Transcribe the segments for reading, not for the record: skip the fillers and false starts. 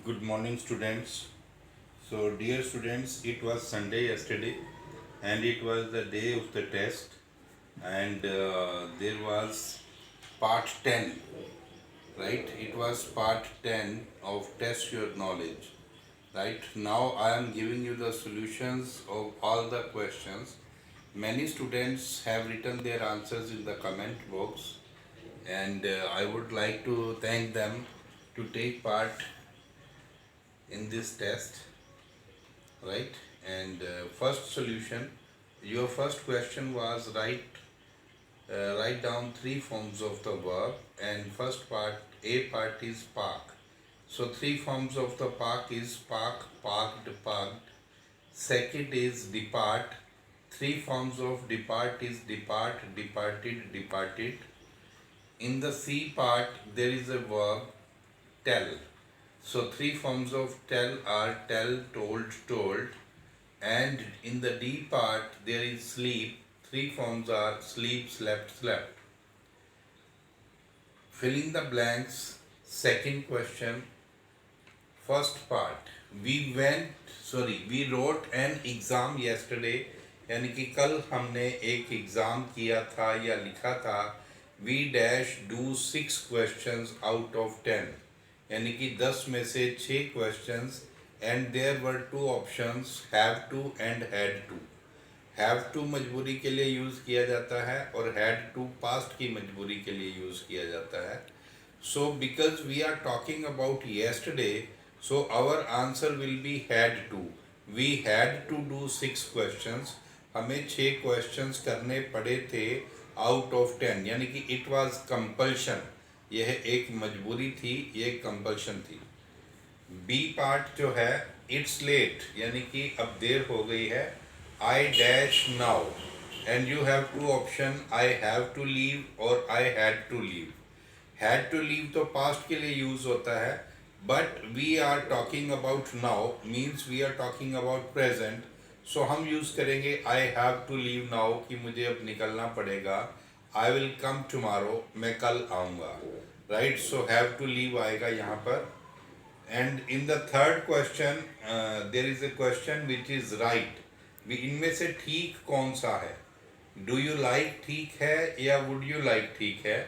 Good morning, students. So, dear students, it was Sunday yesterday, and it was the day of the test, and there was part 10, right? It was part 10 of Test Your Knowledge, right? Now, I am giving you the solutions of all the questions. Many students have written their answers in the comment box, and I would like to thank them to take part in this test, right? And first solution, your first question was write down three forms of the verb, and first part, a part is park. So three forms of the park is park, parked, parked. Second is depart. Three forms of depart is depart, departed, departed. In the C part, there is a verb tell. So three forms of tell are tell, told, told. And in the D part, there is sleep. Three forms are sleep, slept, slept. Filling the blanks, second question. First part, we wrote an exam yesterday. यानी कि कल हमने एक exam किया था या लिखा था. We dash do 6 questions out of 10. यानी कि 10 में से 6 questions. And there were two options, have to and had to. Have to मजबूरी के लिए यूज़ किया जाता है और had to past की मजबूरी के लिए यूज़ किया जाता है. So because we are talking about yesterday, so our answer will be had to. We had to do 6 questions. हमें 6 questions करने पड़े थे out of 10, यानी कि it was compulsion. यह एक मजबूरी थी, ये compulsion थी. बी पार्ट जो है, इट्स लेट, यानी कि अब देर हो गई है. I dash now, and you have two option, I have to leave और I had to leave. Had to leave तो पास्ट के लिए यूज होता है, but we are talking about now, means we are talking about present. So हम use करेंगे I have to leave now कि मुझे अब निकलना पड़ेगा. आई विल कम टुमारो, मैं कल आऊँगा, right. So have to leave आएगा यहाँ पर. And in the third question, there is a question which is right. इनमें से ठीक कौन सा है? Do you like ठीक है या would you like ठीक है?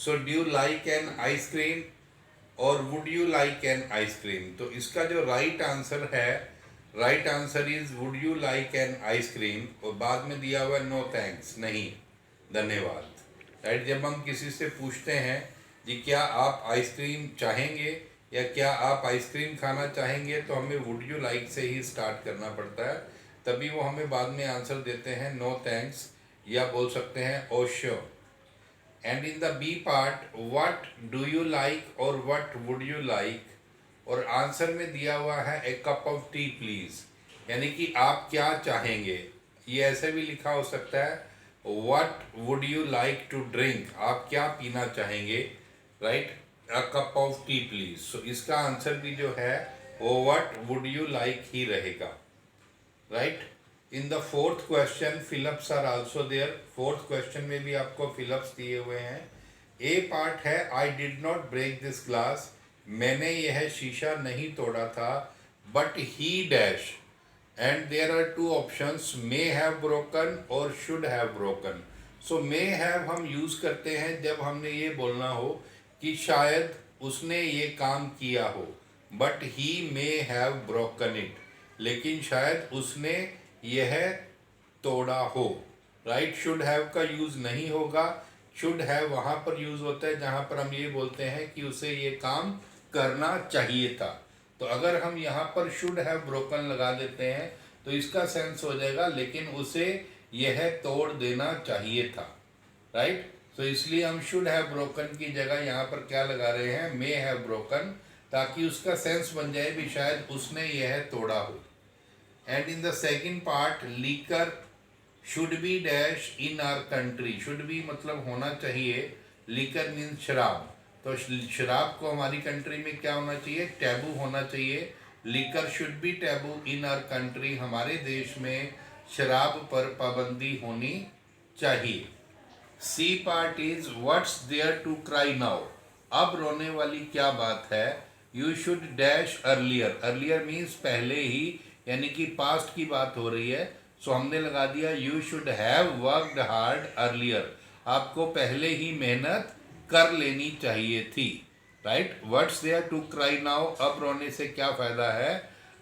So do you like an ice cream or would you like an ice cream? तो इसका जो right answer है, right answer is would you like an ice cream, और बाद में दिया हुआ no thanks, नहीं धन्यवाद. राइट, जब हम किसी से पूछते हैं जी क्या आप आइसक्रीम चाहेंगे या क्या आप आइसक्रीम खाना चाहेंगे, तो हमें वुड यू लाइक से ही स्टार्ट करना पड़ता है, तभी वो हमें बाद में आंसर देते हैं नो थैंक्स, या बोल सकते हैं oh sure. And in the B part, what do you like और व्हाट वुड यू लाइक, और आंसर में दिया हुआ है a cup of tea please, यानी कि आप क्या चाहेंगे. ये ऐसे भी लिखा हो सकता है what would you like to drink, आप क्या पीना चाहेंगे, right. A cup of tea please. So इसका आंसर भी जो है वो व्हाट वुड यू लाइक ही रहेगा, right. In the fourth question fill ups are also there. Fourth question में भी आपको फिलअप्स दिए हुए हैं. ए पार्ट है I did not break this glass, मैंने यह शीशा नहीं तोड़ा था, but he dash. And there are two options, may have broken और should have broken. So may have हम यूज़ करते हैं जब हमने ये बोलना हो कि शायद उसने ये काम किया हो, but he may have broken it, लेकिन शायद उसने यह तोड़ा हो, राइट. शुड हैव का यूज़ नहीं होगा. शुड हैव वहाँ पर यूज़ होता है जहाँ पर हम ये बोलते हैं कि उसे ये काम करना चाहिए था. तो अगर हम यहाँ पर शुड हैव ब्रोकन लगा देते हैं तो इसका सेंस हो जाएगा लेकिन उसे यह तोड़ देना चाहिए था, राइट. तो इसलिए हम शुड हैव ब्रोकन की जगह यहाँ पर क्या लगा रहे हैं, मे हैव ब्रोकन, ताकि उसका सेंस बन जाए भी शायद उसने यह तोड़ा हो. And in the second part, liquor should be dash in our country. Should be मतलब होना चाहिए, लीकर मीन्स शराब, तो शराब को हमारी कंट्री में क्या होना चाहिए, टैबू होना चाहिए. Liquor should be taboo in our country, हमारे देश में शराब पर पाबंदी होनी चाहिए. C part is what's there to cry now, अब रोने वाली क्या बात है. You should dash earlier, earlier means पहले ही, यानी कि पास्ट की बात हो रही है, सो हमने लगा दिया you should have worked hard earlier, आपको पहले ही मेहनत कर लेनी चाहिए थी, right. What's there to cry now, अब रोने से क्या फ़ायदा है,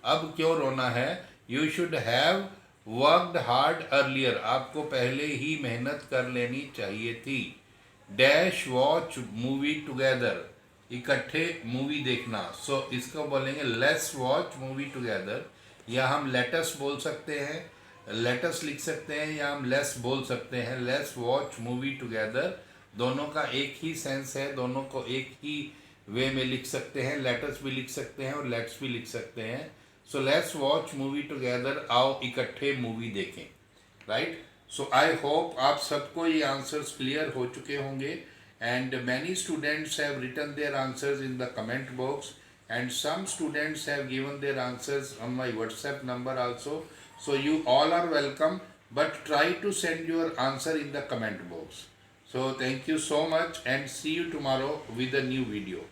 अब क्यों रोना है। You should have worked hard earlier, आपको पहले ही मेहनत कर लेनी चाहिए थी। डैश वॉच मूवी टुगेदर, इकट्ठे मूवी देखना, सो इसको बोलेंगे लेट्स वॉच मूवी टुगेदर, या हम लेटस बोल सकते हैं, लेटस लिख सकते हैं, या हम लेस बोल सकते हैं। लेट्स वॉच मूवी टुगेदर, दोनों का एक ही सेंस है, दोनों को एक ही वे में लिख सकते हैं, लेटस भी लिख सकते हैं और लेट्स भी लिख सकते हैं। So let's watch movie together, आओ इकट्ठे मूवी देखें, राइट। सो आई होप आप सबको ये आंसर्स क्लियर हो चुके होंगे, and many students have written their answers in the comment box, and some students have given their answers on my WhatsApp number also. So you all are welcome, but try to send your answer in the comment box. So thank you so much and see you tomorrow with a new video.